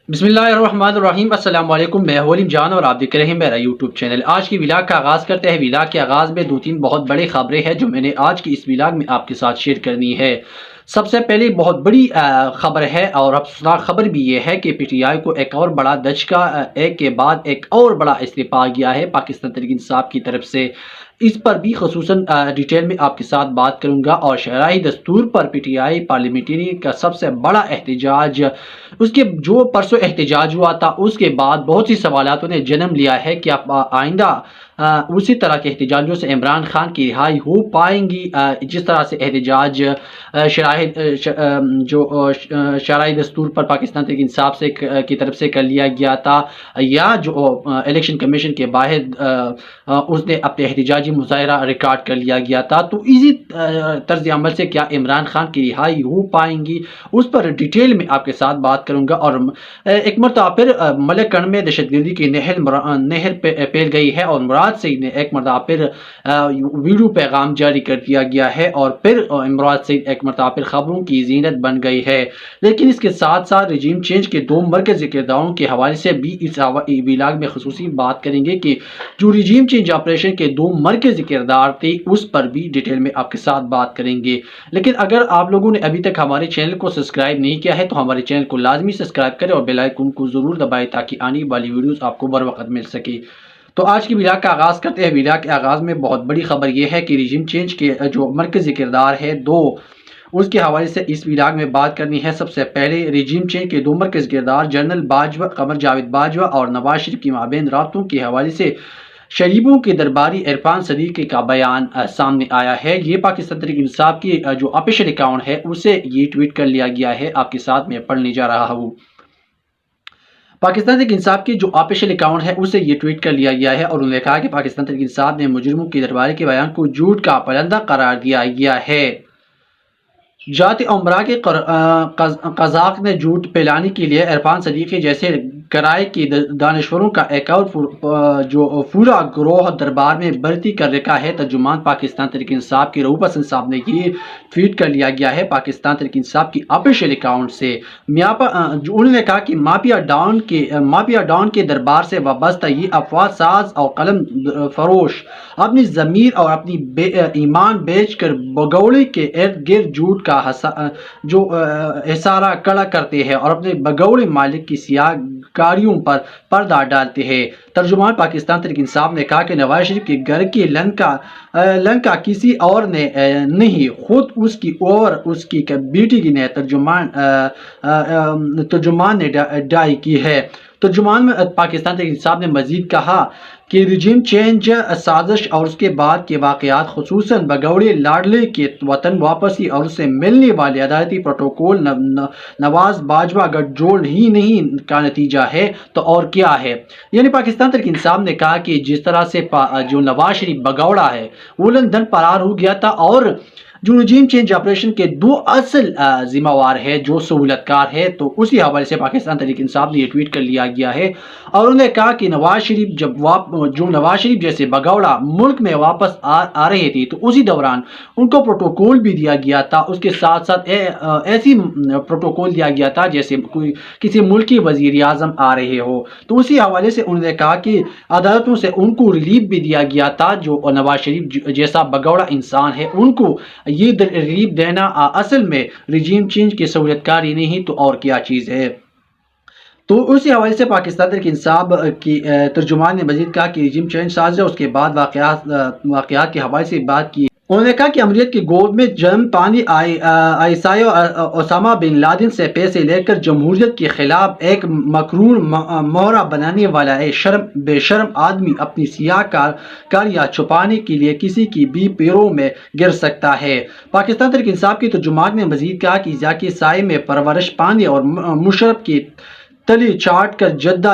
بسم اللہ الرحمن الرحیم۔ السلام علیکم، میں ولیم جان اور آپ دیکھ رہے ہیں میرا یوٹیوب چینل۔ آج کی ولاگ کا آغاز کرتے ہیں۔ ولاگ کے آغاز میں دو تین بہت بڑے خبریں ہیں جو میں نے آج کی اس ولاگ میں آپ کے ساتھ شیئر کرنی ہے۔ سب سے پہلے بہت بڑی خبر ہے اور افسوسناک خبر بھی یہ ہے کہ پی ٹی آئی کو ایک اور بڑا دھچکا، ایک کے بعد ایک اور بڑا استعفیٰ آ گیا ہے پاکستان تحریک انصاف کی طرف سے۔ اس پر بھی خصوصاً ڈیٹیل میں آپ کے ساتھ بات کروں گا، اور شرعی دستور پر پی ٹی آئی پارلیمنٹری کا سب سے بڑا احتجاج، اس کے جو پرسوں احتجاج ہوا تھا اس کے بعد بہت سی سوالاتوں نے جنم لیا ہے کہ اب آئندہ اسی طرح کے احتجاجوں سے عمران خان کی رہائی ہو پائیں گی، جس طرح سے احتجاج شرعی دستور پر پاکستان تحریک انصاف سے کی طرف سے کر لیا گیا تھا، یا جو الیکشن کمیشن کے باہر اس نے اپنے احتجاجی مظاہرہ ریکارڈ کر لیا گیا تھا۔ تو اسی طرز عمل سے کیا عمران خان کی رہائی ہو پائیں گی، اس پر ڈیٹیل میں آپ کے ساتھ بات کروں گا۔ اور ایک مرتبہ پھر ملکن میں دہشت گردی کی نہر پھیل گئی ہے، اور مراد سے ایک مرتبہ پھر ویڈیو پیغام جاری کر دیا گیا ہے، اور پھر مراد سے ایک مرتبہ پھر خبروں کی زینت بن گئی ہے۔ لیکن اس کے ساتھ ساتھ رجیم چینج کے دو مرکزی کرداروں کے حوالے سے بھی اس ولاگ میں خصوصی بات کریں گے کہ جو رجیم چینج آپریشن کے دو مرکزی کردار تھے اس پر بھی ڈیٹیل میں آپ کے ساتھ بات کریں گے۔ لیکن اگر آپ لوگوں نے ابھی تک ہمارے چینل کو سبسکرائب نہیں کیا ہے تو ہمارے چینل کو لازمی سبسکرائب کریں اور بیل آئیکن کو ضرور دبائیں تاکہ آنے والی ویڈیوز آپ کو بر وقت مل سکے۔ تو آج کی ولاگ کا آغاز کرتے ہیں۔ ولاگ کے آغاز میں بہت بڑی خبر یہ ہے کہ رجیم چینج کے جو مرکزی کردار ہے دو، اس کے حوالے سے اس ولاگ میں بات کرنی ہے۔ سب سے پہلے رجیم چینج کے دو مرکزی کردار جنرل باجوہ، قمر جاوید باجوہ اور نواز شریف کی مابین رابطوں کے حوالے سے شریفوں کے درباری عرفان صدیقی کا بیان سامنے آیا ہے۔ یہ پاکستان تحریک انصاف کی جو آفیشیل اکاؤنٹ ہے اسے یہ ٹویٹ کر لیا گیا ہے، آپ کے ساتھ میں پڑھنے جا رہا ہوں۔ پاکستان تحریک انصاف کی جو آفیشیل اکاؤنٹ ہے اسے یہ ٹویٹ کر لیا گیا ہے، اور انہوں نے کہا کہ پاکستان تحریک انصاف نے مجرموں کی درباری کے بیان کو جھوٹ کا پلندہ قرار دیا گیا ہے۔ جات امراء کے قزاق نے جھوٹ پھیلانے کے لیے عرفان صدیقی جیسے کرائے کے دانشوروں کا ایک اور جو پورا گروہ دربار میں بھرتی کر رکھا ہے۔ ترجمان پاکستان تحریک انصاف کے رؤوف حسن صاحب نے یہ ٹویٹ کر لیا گیا ہے پاکستان تحریک انصاف کی آفیشیل اکاؤنٹ سے۔ انہوں نے کہا کہ مافیا ڈان کے دربار سے وابستہ یہ افواہ ساز اور قلم فروش اپنی ضمیر اور اپنی ایمان بیچ کر بگوڑے کے ارد گرد جھوٹ کا جو احسارہ کڑا کرتے ہیں اور اپنے بگوڑے مالک کی سیاہ کاریوں پر پردہ ڈالتے ہیں۔ ترجمان پاکستان تحریک انصاف نے کہا کہ نواز شریف کے گھر کی لنکا کسی اور نے نہیں، خود اس کی اور اس کی بیٹی کی نے ترجمان نے ڈائی کی ہے۔ ترجمان پاکستان تحریک انصاف نے مزید کہا کہ رجیم چینج سازش اور اس کے بعد کے واقعات، خصوصاً بگوڑے لاڈلے کے وطن واپسی اور اس سے ملنے والے عدالتی پروٹوکول نواز باجوہ گٹھ جوڑ ہی نہیں کا نتیجہ ہے تو اور کیا ہے۔ یعنی پاکستان تحریک انصاف نے کہا کہ جس طرح سے جو نواز شریف بگوڑا ہے وہ لندن فرار ہو گیا تھا، اور جو رجیم چینج آپریشن کے دو اصل ذمہ وار ہے جو سہولت کار ہے، تو اسی حوالے سے پاکستان تحریک انصاف نے یہ ٹویٹ کر لیا گیا ہے۔ اور انہوں نے کہا کہ نواز شریف جیسے بگوڑا ملک میں واپس آ رہے تھے تو اسی دوران ان کو پروٹوکول بھی دیا گیا تھا، اس کے ساتھ ساتھ ایسی پروٹوکول دیا گیا تھا جیسے کسی ملک کی وزیر اعظم آ رہے ہو۔ تو اسی حوالے سے انہوں نے کہا کہ عدالتوں سے ان کو ریلیف بھی دیا گیا تھا، جو نواز شریف جیسا بگوڑا انسان ہے ان کو یہ ریلیف دینا اصل میں رجیم چینج کی سہولت کاری نہیں تو اور کیا چیز ہے۔ تو اسی حوالے سے پاکستان تحریک انصاف کی ترجمان نے مزید کہا کہ رجیم چینج سازش اور اس کے بعد واقعات کے حوالے سے بات کی۔ انہوں نے کہا کہ امریت کی گود میں جنم پانی آئیسائے اسامہ بن لادن سے پیسے لے کر جمہوریت کے خلاف ایک مکرور مہرہ بنانے والا بے شرم آدمی اپنی سیاہ کاریاں چھپانے کے لیے کسی کی بھی پیروں میں گر سکتا ہے۔ پاکستان تحریک انصاف کی ترجمان نے مزید کہا کہ ذا کے سائے میں پرورش پانے اور مشرف کی تلی چاٹ کر جدہ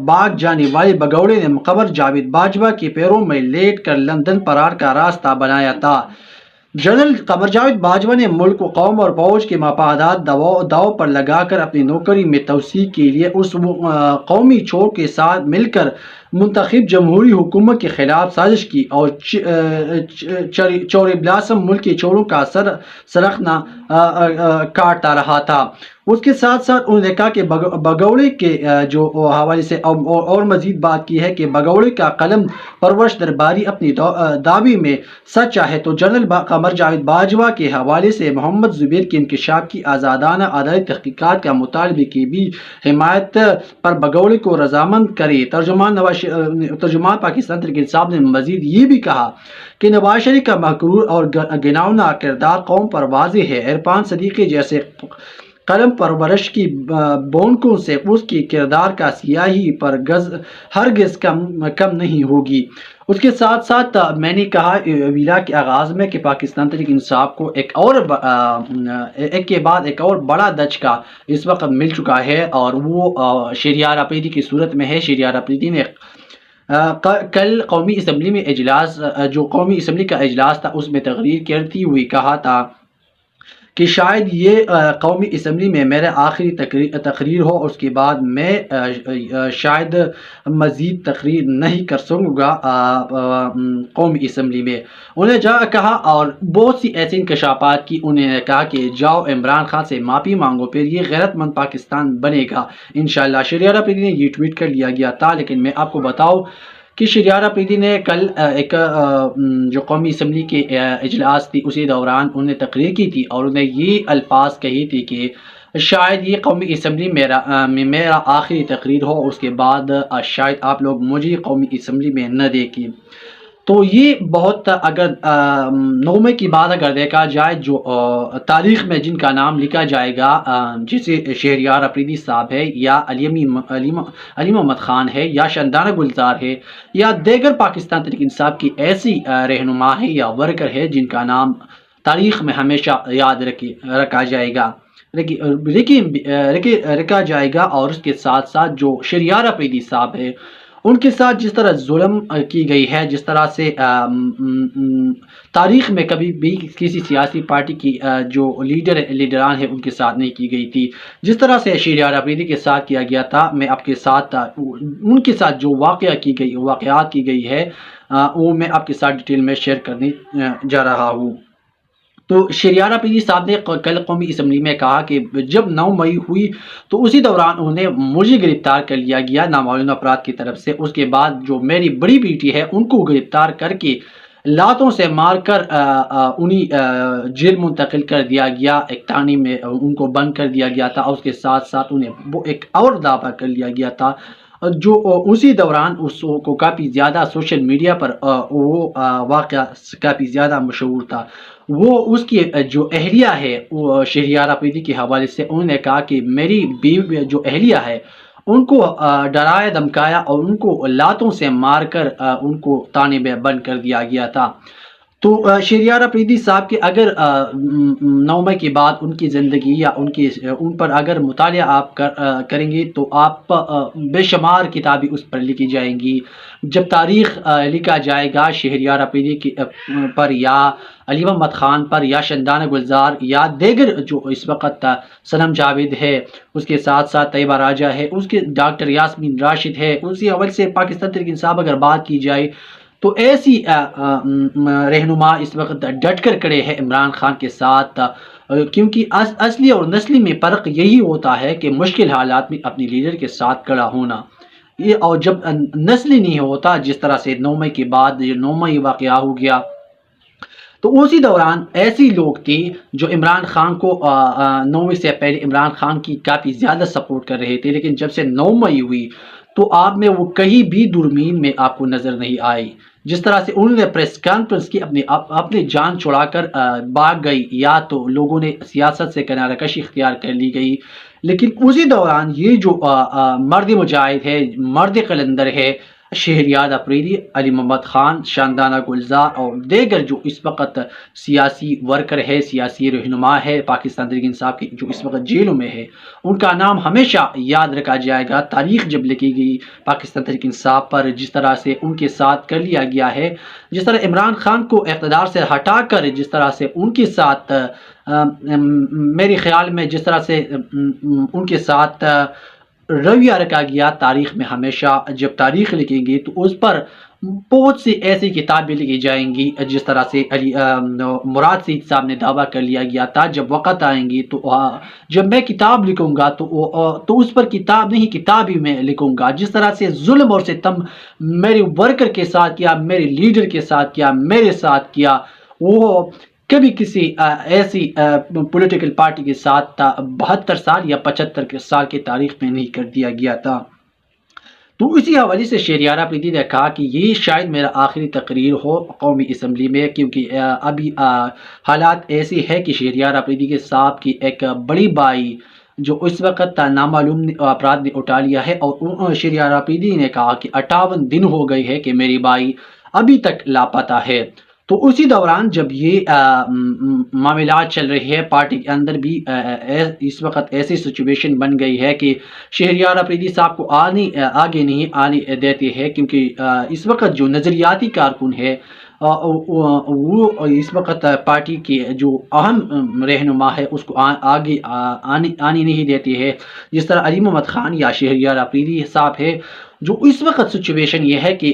بھاگ جانے والے بگوڑے نے قمر جاوید باجوہ کے پیروں میں لیٹ کر لندن فرار کا راستہ بنایا تھا۔ جنرل قمر جاوید باجوہ نے ملک و قوم اور فوج کے مفادات داؤ پر لگا کر اپنی نوکری میں توسیع کے لیے اس قومی چھوڑ کے ساتھ مل کر منتخب جمہوری حکومت کے خلاف سازش کی اور چوری بلاسم ملک کے چوروں کا سرخنا کاٹتا رہا تھا۔ اس کے ساتھ ساتھ انہوں نے کہا کہ بگوڑے کے جو حوالے سے اور مزید بات کی ہے کہ بگوڑے کا قلم پرورش درباری اپنی دعوی میں سچا ہے تو جنرل قمر جاوید باجوہ کے حوالے سے محمد زبیر کے انکشاف کی آزادانہ عدالتی تحقیقات کا مطالبے کی بھی حمایت پر بگوڑے کو رضامند کرے۔ ترجمان پاکستان تحریک انصاف نے مزید یہ بھی کہا کہ نواز شریف کا مغرور اور گھناؤنا کردار قوم پر واضح ہے۔ عرفان صدیقی جیسے قلم پرورش کی بونکوں سے اس کی کردار کا سیاہی پر ہرگز کم نہیں ہوگی۔ اس کے ساتھ ساتھ میں نے کہا ویلا کے آغاز میں کہ پاکستان تحریک انصاف کو ایک کے بعد ایک اور بڑا دھچکا اس وقت مل چکا ہے اور وہ شہریار آفریدی کی صورت میں ہے۔ شہریار آفریدی نے کل قومی اسمبلی میں جو قومی اسمبلی کا اجلاس تھا اس میں تقریر کرتی ہوئی کہا تھا کہ شاید یہ قومی اسمبلی میں میرا آخری تقریر ہو، اس کے بعد میں شاید مزید تقریر نہیں کر سکوں گا قومی اسمبلی میں۔ انہوں نے کہا اور بہت سی ایسے انکشافات کی۔ انہوں نے کہا کہ جاؤ عمران خان سے معافی مانگو پھر یہ غیرت مند پاکستان بنے گا انشاءاللہ۔ شہریار آفریدی نے یہ ٹویٹ کر لیا گیا تھا، لیکن میں آپ کو بتاؤں کہ شہریار آفریدی نے کل ایک جو قومی اسمبلی کے اجلاس تھی اسی دوران انہوں نے تقریر کی تھی اور انہوں نے یہ الفاظ کہی تھی کہ شاید یہ قومی اسمبلی میں میرا آخری تقریر ہو، اس کے بعد شاید آپ لوگ مجھے قومی اسمبلی میں نہ دیکھیں۔ تو یہ بہت اگر نومے کی بات اگر دیکھا جائے جو تاریخ میں جن کا نام لکھا جائے گا جیسے شہریار آفریدی صاحب ہے یا علی محمد خان ہے یا شاندانہ گلزار ہے یا دیگر پاکستان تحریک انصاف کی ایسی رہنما ہے یا ورکر ہے جن کا نام تاریخ میں ہمیشہ یاد رکھا جائے گا رکھا جائے گا۔ اور اس کے ساتھ ساتھ جو شہریار آفریدی صاحب ہے ان کے ساتھ جس طرح ظلم کی گئی ہے، جس طرح سے تاریخ میں کبھی بھی کسی سیاسی پارٹی کی جو لیڈران ہیں ان کے ساتھ نہیں کی گئی تھی، جس طرح سے شہریار آفریدی کے ساتھ کیا گیا تھا، میں آپ کے ساتھ ان کے ساتھ جو واقعات کی گئی ہے وہ میں آپ کے ساتھ ڈیٹیل میں شیئر کرنے جا رہا ہوں۔ تو شہریار آفریدی صاحب نے کل قومی اسمبلی میں کہا کہ جب 9 مئی ہوئی تو اسی دوران انہوں نے مجھے گرفتار کر لیا گیا نامعلوم افراد کی طرف سے۔ اس کے بعد جو میری بڑی بیٹی ہے ان کو گرفتار کر کے لاتوں سے مار کر انہیں جیل منتقل کر دیا گیا، ایک تانی میں ان کو بند کر دیا گیا تھا اور اس کے ساتھ ساتھ انہیں وہ ایک اور دعویٰ کر لیا گیا تھا جو اسی دوران اس کو کافی زیادہ سوشل میڈیا پر وہ واقعہ کافی زیادہ مشہور تھا۔ وہ اس کی جو اہلیہ ہے وہ شہریار آفریدی کے حوالے سے انہوں نے کہا کہ میری بیوی جو اہلیہ ہے ان کو ڈرایا دھمکایا اور ان کو لاتوں سے مار کر ان کو تانے میں بند کر دیا گیا تھا۔ تو شہریار آفریدی صاحب کے اگر 9 مئی کے بعد ان کی زندگی یا ان پر اگر مطالعہ آپ کریں گے تو آپ بے شمار کتابیں اس پر لکھی جائیں گی۔ جب تاریخ لکھا جائے گا شہریار آفریدی پر یا علی محمد خان پر یا شاندانہ گلزار یا دیگر جو اس وقت صنم جاوید ہے، اس کے ساتھ ساتھ طیبہ راجہ ہے، اس کے ڈاکٹر یاسمین راشد ہے، اسی حوالے سے پاکستان تحریک انصاف اگر بات کی جائے تو ایسی رہنما اس وقت ڈٹ کر کھڑے ہیں عمران خان کے ساتھ، کیونکہ اصلی اور نسلی میں فرق یہی ہوتا ہے کہ مشکل حالات میں اپنی لیڈر کے ساتھ کھڑا ہونا، یہ اور جب نسلی نہیں ہوتا جس طرح سے 9 مئی کے بعد جو 9 مئی واقعہ ہو گیا تو اسی دوران ایسی لوگ تھے جو عمران خان کو 9 مئی سے پہلے عمران خان کی کافی زیادہ سپورٹ کر رہے تھے، لیکن جب سے 9 مئی ہوئی تو آپ میں وہ کہیں بھی دوربین میں آپ کو نظر نہیں آئی۔ جس طرح سے انہوں نے پریس کانفرنس کی اپنی جان چھڑا کر بھاگ گئی یا تو لوگوں نے سیاست سے کنارہ کشی اختیار کر لی گئی، لیکن اسی دوران یہ جو مرد مجاہد ہے، مرد قلندر ہے، شہریار آفریدی، علی محمد خان، شاندانہ گلزار اور دیگر جو اس وقت سیاسی ورکر ہے، سیاسی رہنما ہے پاکستان تحریک انصاف کی جو اس وقت جیلوں میں ہے، ان کا نام ہمیشہ یاد رکھا جائے گا۔ تاریخ جب لکھی گئی پاکستان تحریک انصاف پر جس طرح سے ان کے ساتھ کر لیا گیا ہے، جس طرح عمران خان کو اقتدار سے ہٹا کر جس طرح سے ان کے ساتھ میرے خیال میں جس طرح سے ان کے ساتھ رویہ رکھا گیا تاریخ میں. ہمیشہ جب تاریخ لکھیں گے تو اس پر بہت سی ایسی کتابیں لکھی جائیں گی. جس طرح سے مراد سعید صاحب نے دعویٰ کر لیا گیا تھا جب وقت آئیں گی تو جب میں کتاب لکھوں گا تو اس پر کتاب نہیں کتاب ہی میں لکھوں گا. جس طرح سے ظلم اور ستم میرے ورکر کے ساتھ کیا, میرے لیڈر کے ساتھ کیا, میرے ساتھ کیا, وہ کبھی کسی ایسی پولیٹیکل پارٹی کے ساتھ 72 سال یا 75 سال کی تاریخ میں نہیں کر دیا گیا تھا. تو اسی حوالے سے شہریار آفریدی نے کہا کہ یہ شاید میرا آخری تقریر ہو قومی اسمبلی میں, کیونکہ ابھی حالات ایسی ہے کہ شہریار آفریدی کے صاحب کی ایک بڑی بائی جو اس وقت نامعلوم افراد نے اٹھا لیا ہے, اور شہریار آفریدی نے کہا کہ 58 دن ہو گئے ہے کہ میری بائی ابھی تک لاپتہ ہے. تو اسی دوران جب یہ معاملات چل رہے ہیں پارٹی کے اندر بھی اس وقت ایسی سچویشن بن گئی ہے کہ شہریار آفریدی صاحب کو آگے نہیں آنے دیتے ہیں, کیونکہ اس وقت جو نظریاتی کارکن ہے وہ اس وقت پارٹی کے جو اہم رہنما ہے اس کو آگے آنے نہیں دیتے ہیں. جس طرح علی محمد خان یا شہریار آفریدی صاحب ہے, جو اس وقت سچویشن یہ ہے کہ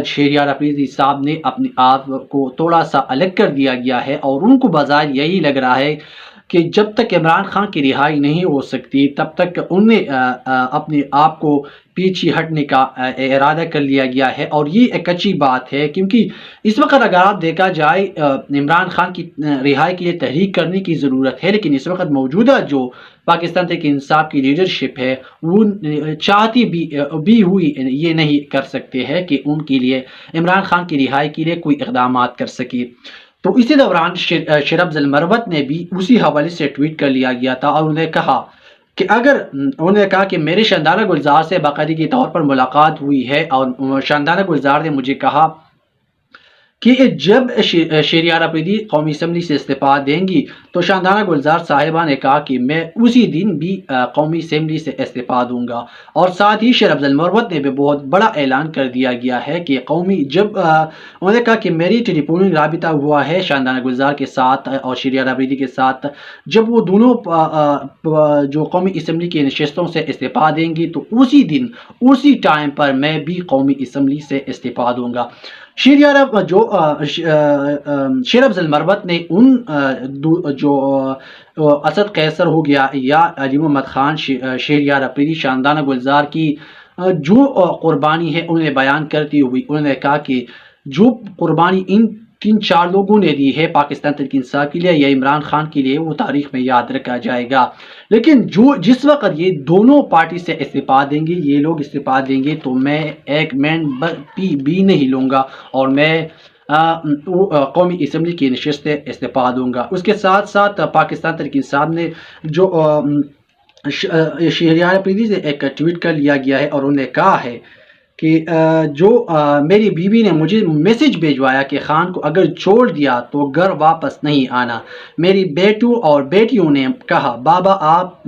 شہریار آفریدی صاحب نے اپنے آپ کو تھوڑا سا الگ کر دیا گیا ہے, اور ان کو بظاہر یہی لگ رہا ہے کہ جب تک عمران خان کی رہائی نہیں ہو سکتی تب تک انہیں اپنے آپ کو پیچھے ہٹنے کا ارادہ کر لیا گیا ہے. اور یہ ایک اچھی بات ہے, کیونکہ اس وقت اگر آپ دیکھا جائے عمران خان کی رہائی کے لیے تحریک کرنے کی ضرورت ہے, لیکن اس وقت موجودہ جو پاکستان تحریک انصاف کی لیڈرشپ ہے وہ چاہتی بھی ہوئی یہ نہیں کر سکتے ہیں کہ ان کے لیے عمران خان کی رہائی کے لیے کوئی اقدامات کر سکے. تو اسی دوران شیر افضل مروت نے بھی اسی حوالے سے ٹویٹ کر لیا گیا تھا, اور انہوں نے کہا کہ میرے شاندانہ گلزار سے باقاعدگی کے طور پر ملاقات ہوئی ہے, اور شاندانہ گلزار نے مجھے کہا کہ جب شہریار آفریدی قومی اسمبلی سے استعفیٰ دیں گی تو شاندانہ گلزار صاحبہ نے کہا کہ میں اسی دن بھی قومی اسمبلی سے استعفیٰ دوں گا. اور ساتھ ہی شیر افضل مروت نے بھی بہت بڑا اعلان کر دیا گیا ہے کہ جب انہوں نے کہا کہ میری ٹیلی فوننگ رابطہ ہوا ہے شاندانہ گلزار کے ساتھ اور شہریار آفریدی کے ساتھ, جب وہ دونوں جو قومی اسمبلی کی نشستوں سے استعفیٰ دیں گی تو اسی دن اسی ٹائم پر میں بھی قومی اسمبلی سے استعفیٰ دوں گا. شیر افضل مروت نے ان جو اسد قیصر ہو گیا یا علی محمد خان, شہریار آفریدی, شاندانہ گلزار کی جو قربانی ہے انہیں بیان کرتی ہوئی انہوں نے کہا کہ جو قربانی ان 3-4 لوگوں نے دی ہے پاکستان تحریک انصاف کے لیے یا عمران خان کے لیے وہ تاریخ میں یاد رکھا جائے گا. لیکن جس وقت یہ دونوں پارٹی سے استعفیٰ دیں گے, یہ لوگ استعفیٰ دیں گے, تو میں ایک مینٹ بھی نہیں لوں گا اور میں قومی اسمبلی کی نشست سے استعفیٰ دوں گا. اس کے ساتھ ساتھ پاکستان تحریک انصاف نے جو شہریار آفریدی سے ایک ٹویٹ کر لیا گیا ہے, اور انہوں نے کہا ہے کہ جو میری بیوی نے مجھے میسج بھیجوایا کہ خان کو اگر چھوڑ دیا تو گھر واپس نہیں آنا. میری بیٹوں اور بیٹیوں نے کہا بابا آپ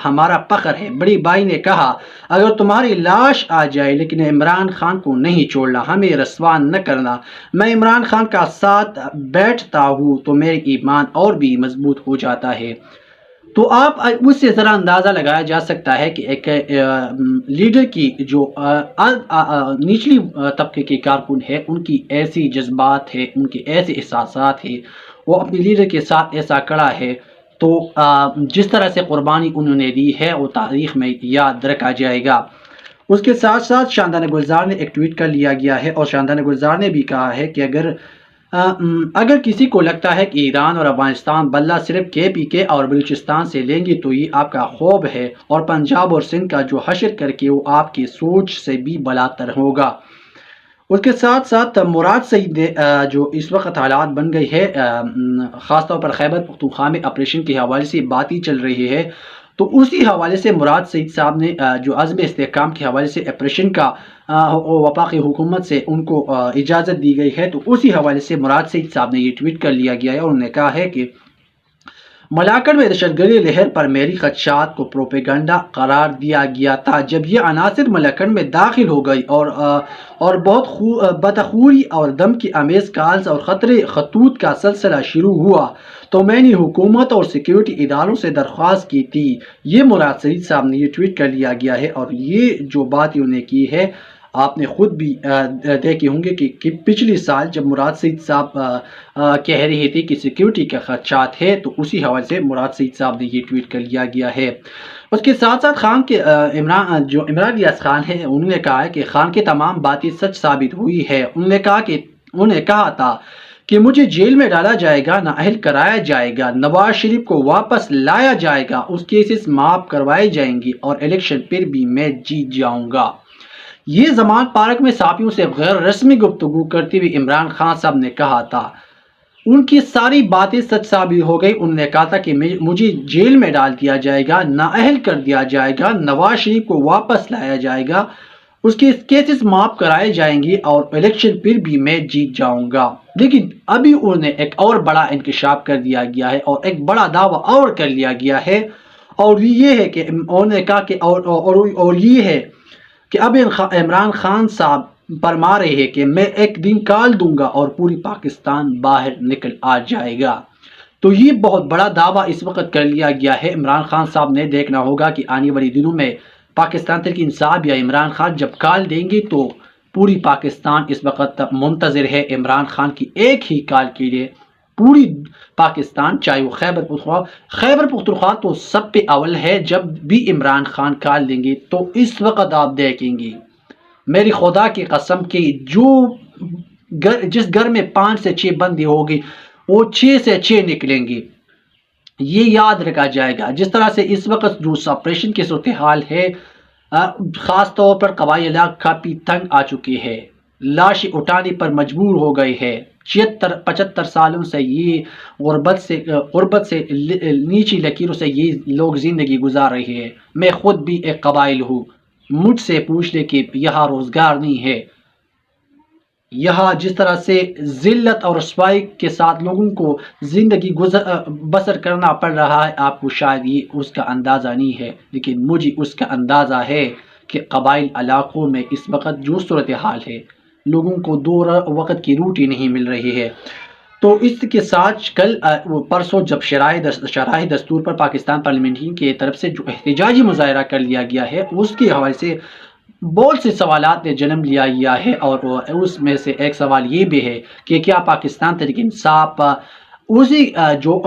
ہمارا فخر ہے. بڑی بھائی نے کہا اگر تمہاری لاش آ جائے لیکن عمران خان کو نہیں چھوڑنا, ہمیں رسوا نہ کرنا. میں عمران خان کا ساتھ بیٹھتا ہوں تو میرے ایمان اور بھی مضبوط ہو جاتا ہے. تو آپ اس سے ذرا اندازہ لگایا جا سکتا ہے کہ ایک لیڈر کی جو نچلی طبقے کے کارکن ہے ان کی ایسی جذبات ہے, ان کے ایسے احساسات ہیں, وہ اپنی لیڈر کے ساتھ ایسا کڑا ہے. تو جس طرح سے قربانی انہوں نے دی ہے وہ تاریخ میں یاد رکھا جائے گا. اس کے ساتھ ساتھ شاندانہ گلزار نے ایک ٹویٹ کر لیا گیا ہے, اور شاندانہ گلزار نے بھی کہا ہے کہ اگر کسی کو لگتا ہے کہ ایران اور افغانستان بدلہ صرف KPK اور بلوچستان سے لیں گے تو یہ آپ کا خواب ہے, اور پنجاب اور سندھ کا جو حشر کر کے وہ آپ کی سوچ سے بھی بالاتر ہوگا. اس کے ساتھ ساتھ مراد سعید نے جو اس وقت حالات بن گئی ہے خاص طور پر خیبر پختونخوا میں آپریشن کے حوالے سے باتیں چل رہی ہے, تو اسی حوالے سے مراد سعید صاحب نے جو عزم استحکام کے حوالے سے آپریشن کا وفاقی حکومت سے ان کو اجازت دی گئی ہے, تو اسی حوالے سے مراد سعید صاحب نے یہ ٹویٹ کر لیا گیا ہے, اور انہوں نے کہا ہے کہ ملاکنڈ میں دہشت گردی لہر پر میری خدشات کو پروپیگنڈا قرار دیا گیا تھا جب یہ عناصر ملاکنڈ میں داخل ہو گئی اور بہت بدخوری اور دھمکی آمیز کالز اور خطوط کا سلسلہ شروع ہوا تو میں نے حکومت اور سیکیورٹی اداروں سے درخواست کی تھی۔ یہ مراد سعید صاحب نے یہ ٹویٹ کر لیا گیا ہے، اور یہ جو بات انہوں نے کی ہے آپ نے خود بھی دیکھے ہوں گے کہ پچھلی سال جب مراد سعید صاحب کہہ رہے تھے کہ سیکیورٹی کا خدشات ہے، تو اسی حوالے سے مراد سعید صاحب نے یہ ٹویٹ کر لیا گیا ہے۔ اس کے ساتھ ساتھ خان کے عمران ریاض خان ہے، انہوں نے کہا ہے کہ خان کی تمام باتیں سچ ثابت ہوئی ہے۔ انہوں نے کہا تھا کہ مجھے جیل میں ڈالا جائے گا، نااہل کرایا جائے گا، نواز شریف کو واپس لایا جائے گا، اس کیسز معاف کروائے جائیں گے اور الیکشن پھر بھی میں جیت جاؤں گا۔ یہ زمان پارک میں صحافیوں سے غیر رسمی گفتگو کرتے ہوئے عمران خان صاحب نے کہا تھا۔ ان کی ساری باتیں سچ ثابت ہو گئی۔ انہوں نے کہا تھا کہ مجھے جیل میں ڈال دیا جائے گا، نااہل کر دیا جائے گا، نواز شریف کو واپس لایا جائے گا، اس کے کیسز معاف کرائے جائیں گے اور الیکشن پھر بھی میں جیت جاؤں گا۔ لیکن ابھی انہوں نے ایک اور بڑا انکشاف کر دیا گیا ہے اور ایک بڑا دعویٰ اور کر لیا گیا ہے، اور یہ ہے کہ انہوں نے کہا کہ اور یہ ہے کہ اب عمران خان صاحب فرما رہے ہیں کہ میں ایک دن کال دوں گا اور پوری پاکستان باہر نکل آ جائے گا۔ تو یہ بہت بڑا دعویٰ اس وقت کر لیا گیا ہے۔ عمران خان صاحب نے دیکھنا ہوگا کہ آنے والی دنوں میں پاکستان تحریک انصاف یا عمران خان جب کال دیں گے تو پوری پاکستان اس وقت منتظر ہے عمران خان کی ایک ہی کال کے لیے۔ پوری پاکستان، چاہے وہ خیبر پختونخوا تو سب پہ اول ہے، جب بھی عمران خان کال دیں گے تو اس وقت آپ دیکھیں گے میری خدا کی قسم کہ جس گھر میں 5 سے 6 بندے ہوگی وہ 6 سے 6 نکلیں گے۔ یہ یاد رکھا جائے گا۔ جس طرح سے اس وقت جو سپریشن کی صورتحال ہے، خاص طور پر قبائلی علاقہ کافی تنگ آ چکے ہیں، لاشیں اٹھانے پر مجبور ہو گئے ہیں۔ 75 سالوں سے یہ غربت سے نیچی لکیروں سے یہ لوگ زندگی گزار رہے ہیں۔ میں خود بھی ایک قبائل ہوں، مجھ سے پوچھ لے کہ یہاں روزگار نہیں ہے، یہاں جس طرح سے ذلت اور رسوائی کے ساتھ لوگوں کو زندگی بسر کرنا پڑ رہا ہے، آپ کو شاید یہ اس کا اندازہ نہیں ہے، لیکن مجھے اس کا اندازہ ہے کہ قبائل علاقوں میں اس وقت جو صورتحال ہے، لوگوں کو 2 وقت کی روٹی نہیں مل رہی ہے۔ تو اس کے ساتھ پرسوں جب شرائع دستور پر پاکستان پارلیمنٹ کی طرف سے جو احتجاجی مظاہرہ کر لیا گیا ہے، اس کے حوالے سے بہت سے سوالات نے جنم لیا ہے، اور اس میں سے ایک سوال یہ بھی ہے کہ کیا پاکستان تحریک انصاف اسی جو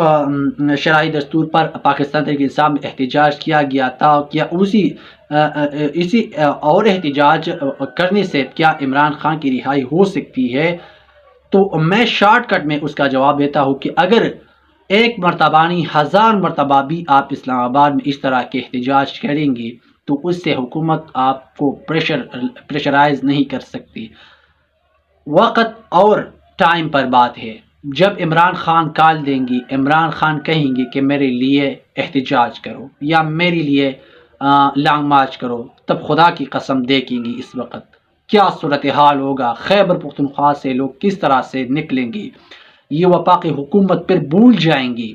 شرائع دستور پر پاکستان تحریک انصاف میں احتجاج کیا گیا تھا، کیا اسی اور احتجاج کرنے سے کیا عمران خان کی رہائی ہو سکتی ہے؟ تو میں شارٹ کٹ میں اس کا جواب دیتا ہوں کہ اگر ایک مرتبہ نہیں 1000 مرتبہ بھی آپ اسلام آباد میں اس طرح کے احتجاج کریں گے تو اس سے حکومت آپ کو پریشرائز نہیں کر سکتی۔ وقت اور ٹائم پر بات ہے۔ جب عمران خان کال دیں گی، عمران خان کہیں گے کہ میرے لیے احتجاج کرو یا میرے لیے لانگ مارچ کرو، تب خدا کی قسم دیکھیں گی اس وقت کیا صورتحال ہوگا، خیبر پختونخوا سے لوگ کس طرح سے نکلیں گے، یہ وفاقی حکومت پھر بھول جائیں گی،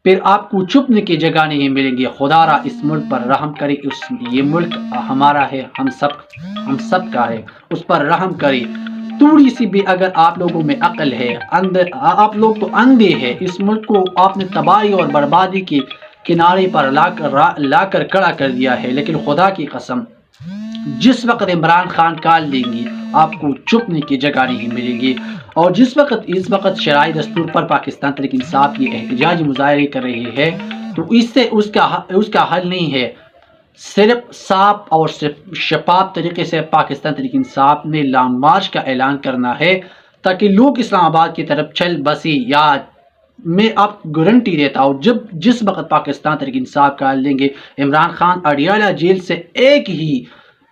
پھر آپ کو چھپنے کی جگہ نہیں ملیں گے۔ خدا را اس ملک پر رحم کرے، یہ ملک ہمارا ہے، ہم سب کا ہے، اس پر رحم کرے۔ تھوڑی سی بھی اگر آپ لوگوں میں عقل ہے، آپ لوگ تو اندھے ہیں، اس ملک کو آپ نے تباہی اور بربادی کے کنارے پر لا کر کھڑا کر دیا ہے، لیکن خدا کی قسم جس وقت عمران خان کال دیں گی آپ کو چھپنے کی جگہ نہیں ملے گی۔ اور اس وقت شرائع دستور پر پاکستان تحریک انصاف یہ احتجاجی مظاہرے کر رہے ہیں، تو اس سے اس کا حل نہیں ہے، صرف صاف اور شفاف طریقے سے پاکستان تحریک انصاف نے لانگ مارچ کا اعلان کرنا ہے تاکہ لوگ اسلام آباد کی طرف چل بسی۔ یا میں آپ کو گارنٹی دیتا ہوں جس وقت پاکستان تحریک انصاف کال دیں گے، عمران خان اڈیالہ جیل سے ایک ہی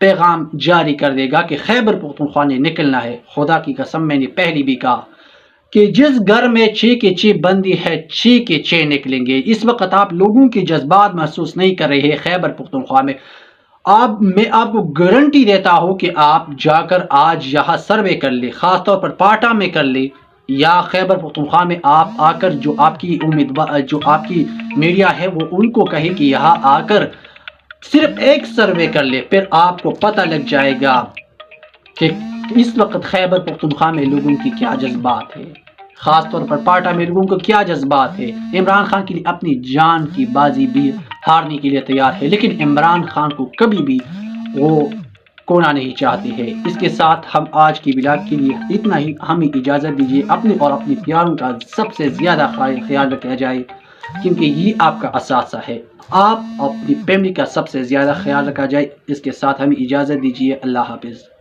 پیغام جاری کر دے گا کہ خیبر پختونخوا نے نکلنا ہے۔ خدا کی قسم میں نے پہلی بھی کہا کہ جس گھر میں 6 کے 6 بندی ہے 6 کے 6 نکلیں گے۔ اس وقت آپ لوگوں کے جذبات محسوس نہیں کر رہے ہیں خیبر پختونخوا میں، میں آپ کو گارنٹی دیتا ہوں کہ آپ جا کر آج یہاں سروے کر لیں، خاص طور پر پاٹا میں کر لیں، یا خیبر پختونخوا میں آپ آ کر جو آپ کی میڈیا ہے وہ ان کو کہے کہ یہاں آ کر صرف ایک سروے کر لے، پھر آپ کو پتہ لگ جائے گا کہ اس وقت خیبر پختونخوا میں لوگوں کی کیا جذبات ہے، خاص طور پر پاٹا میں لوگوں کو کیا جذبات ہے۔ عمران خان کے لیے اپنی جان کی بازی بھی ہارنے کے لیے تیار ہے، لیکن عمران خان کو کبھی بھی وہ کونا نہیں چاہتے ہیں۔ اس کے ساتھ ہم آج کی ولاگ کے لیے اتنا ہی، ہمیں اجازت دیجیے۔ اپنے اور اپنے پیاروں کا سب سے زیادہ خیال رکھا جائے، کیونکہ یہ آپ کا اثاثہ ہے۔ آپ اپنی فیملی کا سب سے زیادہ خیال رکھا جائے۔ اس کے ساتھ ہمیں اجازت دیجیے۔ اللہ حافظ۔